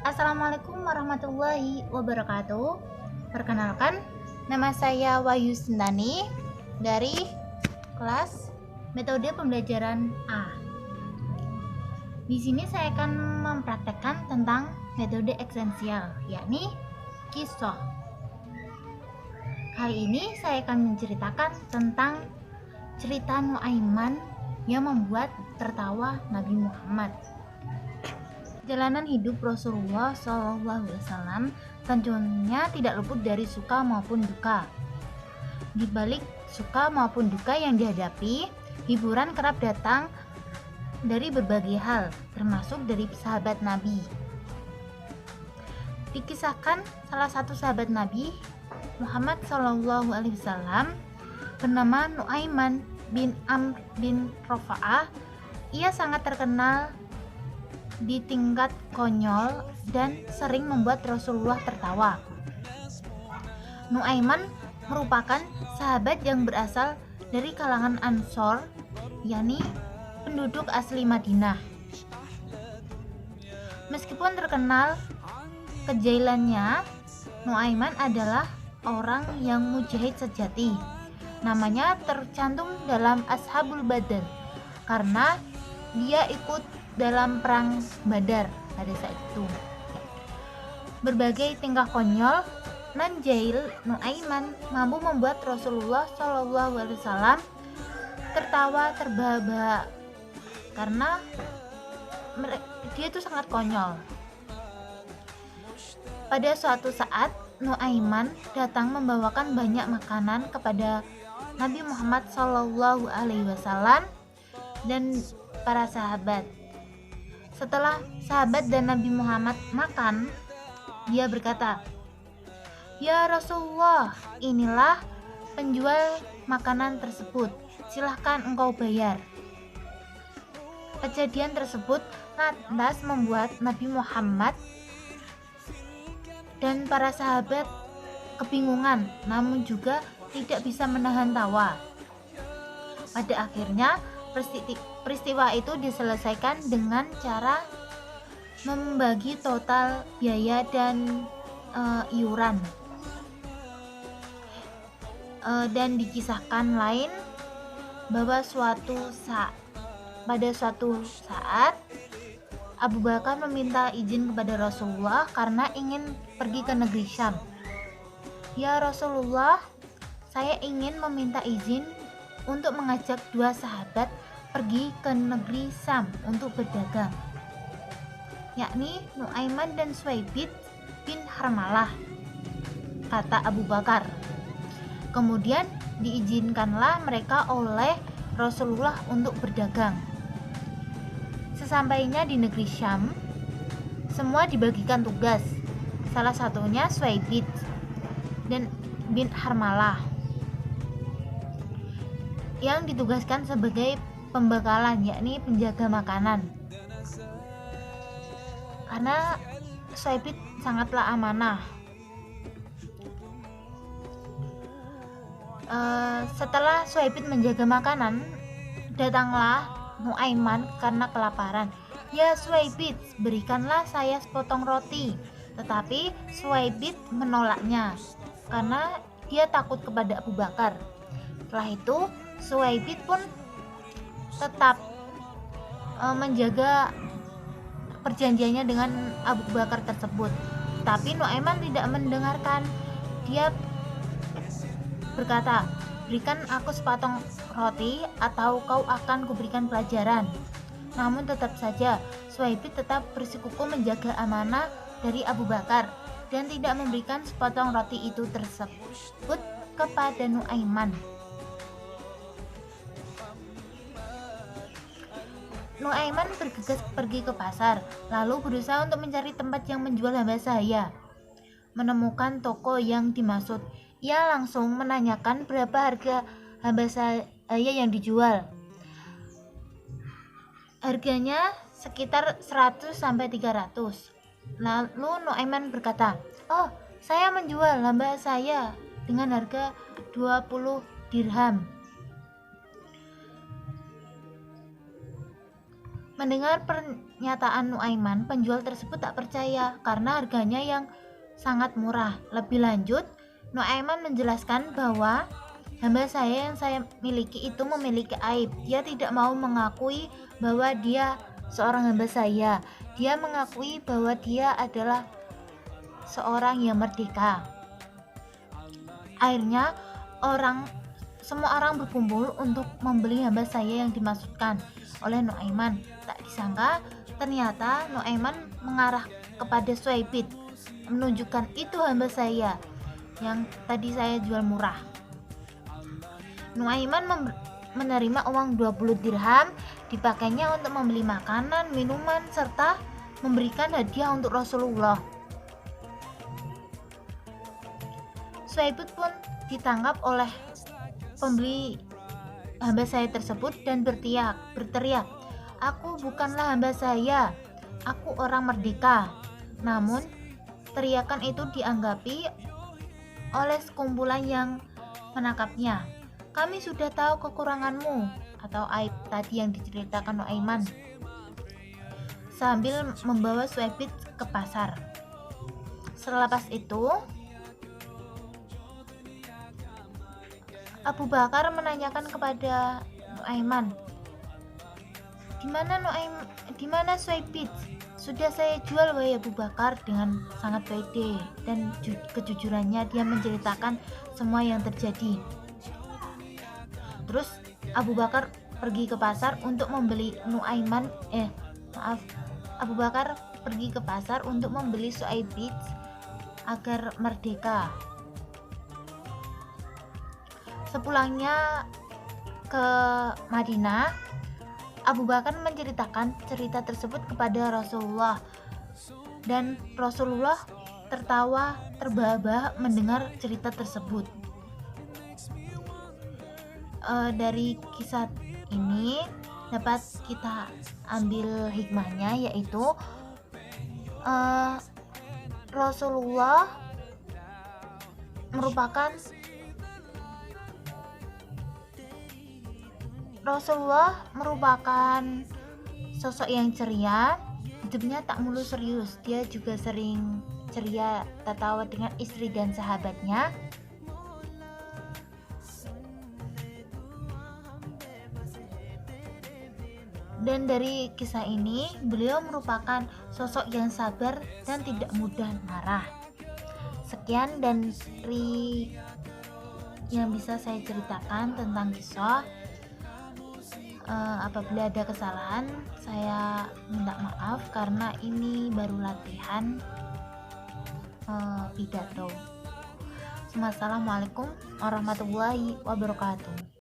Assalamualaikum warahmatullahi wabarakatuh. Perkenalkan, nama saya Wahyu Sentani dari kelas metode pembelajaran A. Di sini saya akan mempraktekkan tentang metode esensial, yakni kisah. Kali ini saya akan menceritakan tentang cerita Nuaiman yang membuat tertawa Nabi Muhammad. Perjalanan hidup Rasulullah SAW tentunya tidak luput dari suka maupun duka. Di balik suka maupun duka yang dihadapi, hiburan kerap datang dari berbagai hal, termasuk dari sahabat Nabi. Dikisahkan salah satu sahabat Nabi Muhammad SAW bernama Nuaiman bin Amr bin Rofa'ah. Ia sangat terkenal di tingkat konyol dan sering membuat Rasulullah tertawa. Nuaiman merupakan sahabat yang berasal dari kalangan Ansor, yakni penduduk asli Madinah. Meskipun terkenal kejailannya, Nuaiman adalah orang yang mujahid sejati. Namanya tercantum dalam Ashabul Badar karena dia ikut dalam perang Badar pada saat itu. Berbagai tingkah konyol nan jahil Nuaiman mampu membuat Rasulullah SAW tertawa terbahak-bahak karena dia itu sangat konyol. Pada suatu saat Nuaiman datang membawakan banyak makanan kepada Nabi Muhammad SAW dan para sahabat. Setelah sahabat dan Nabi Muhammad makan, dia berkata, "Ya Rasulullah, inilah penjual makanan tersebut, silahkan engkau bayar." Kejadian tersebut lantas membuat Nabi Muhammad dan para sahabat kebingungan, namun juga tidak bisa menahan tawa. Pada akhirnya peristiwa itu diselesaikan dengan cara membagi total biaya dan iuran. Dan dikisahkan lain bahwa pada suatu saat Abu Bakar meminta izin kepada Rasulullah karena ingin pergi ke negeri Syam. "Ya Rasulullah, saya ingin meminta izin untuk mengajak dua sahabat pergi ke negeri Syam untuk berdagang, yakni Nuaiman dan Suwaibid bin Harmalah," kata Abu Bakar. Kemudian diizinkanlah mereka oleh Rasulullah untuk berdagang. Sesampainya di negeri Syam, semua dibagikan tugas. Salah satunya Suwaibid dan bin Harmalah yang ditugaskan sebagai pembekalan, yakni penjaga makanan. Karena Suwaibid sangatlah amanah. Setelah Suwaibid menjaga makanan, datanglah Nuaiman karena kelaparan. "Ya Suwaibid, berikanlah saya sepotong roti." Tetapi Suwaibid menolaknya karena dia takut kepada Abu Bakar. Setelah itu Suwaibid pun tetap menjaga perjanjiannya dengan Abu Bakar tersebut. Tapi Nuaiman tidak mendengarkan. Dia berkata, "Berikan aku sepotong roti atau kau akan kuberikan pelajaran." Namun tetap saja Suwaibid tetap bersikukuh menjaga amanah dari Abu Bakar dan tidak memberikan sepotong roti itu tersebut kepada Nuaiman. Nuaiman bergegas pergi ke pasar, lalu berusaha untuk mencari tempat yang menjual hamba sahaya. Menemukan toko yang dimaksud, ia langsung menanyakan berapa harga hamba sahaya yang dijual. Harganya sekitar 100-300. Lalu Nuaiman berkata, "Oh, saya menjual hamba saya dengan harga 20 dirham." Mendengar pernyataan Nuaiman, penjual tersebut tak percaya karena harganya yang sangat murah. Lebih lanjut, Nuaiman menjelaskan bahwa hamba saya yang saya miliki itu memiliki aib. Dia tidak mau mengakui bahwa dia seorang hamba saya. Dia mengakui bahwa dia adalah seorang yang merdeka. Akhirnya semua orang berkumpul untuk membeli hamba saya yang dimaksudkan oleh Nuaiman. Tak disangka ternyata Nuaiman mengarah kepada Suhaibit, menunjukkan itu hamba saya yang tadi saya jual murah. Nuaiman menerima uang 20 dirham, dipakainya untuk membeli makanan, minuman, serta memberikan hadiah untuk Rasulullah. Suhaibit pun ditangkap oleh pembeli hamba saya tersebut dan berteriak, "Aku bukanlah hamba saya, aku orang merdeka." Namun teriakan itu dianggapi oleh sekumpulan yang menangkapnya. "Kami sudah tahu kekuranganmu," atau aib tadi yang diceritakan Nuaiman, sambil membawa Suhaibit ke pasar. Selepas itu Abu Bakar menanyakan kepada Nuaiman, "Di mana Suhaibit? Sudah saya jual, wahai Abu Bakar." Dengan sangat pede dan kejujurannya dia menceritakan semua yang terjadi. Terus Abu Bakar pergi ke pasar untuk membeli Abu Bakar pergi ke pasar untuk membeli Suhaibit agar merdeka. Sepulangnya ke Madinah, Abu Bakar menceritakan cerita tersebut kepada Rasulullah, dan Rasulullah tertawa terbahak-bahak mendengar cerita tersebut. Dari kisah ini dapat kita ambil hikmahnya, yaitu Rasulullah merupakan sosok yang ceria. Hidupnya tak melulu serius, dia juga sering ceria, tertawa dengan istri dan sahabatnya. Dan dari kisah ini, beliau merupakan sosok yang sabar dan tidak mudah marah. Sekian dari yang bisa saya ceritakan tentang kisah. Apabila ada kesalahan, saya minta maaf karena ini baru latihan pidato. Wassalamualaikum warahmatullahi wabarakatuh.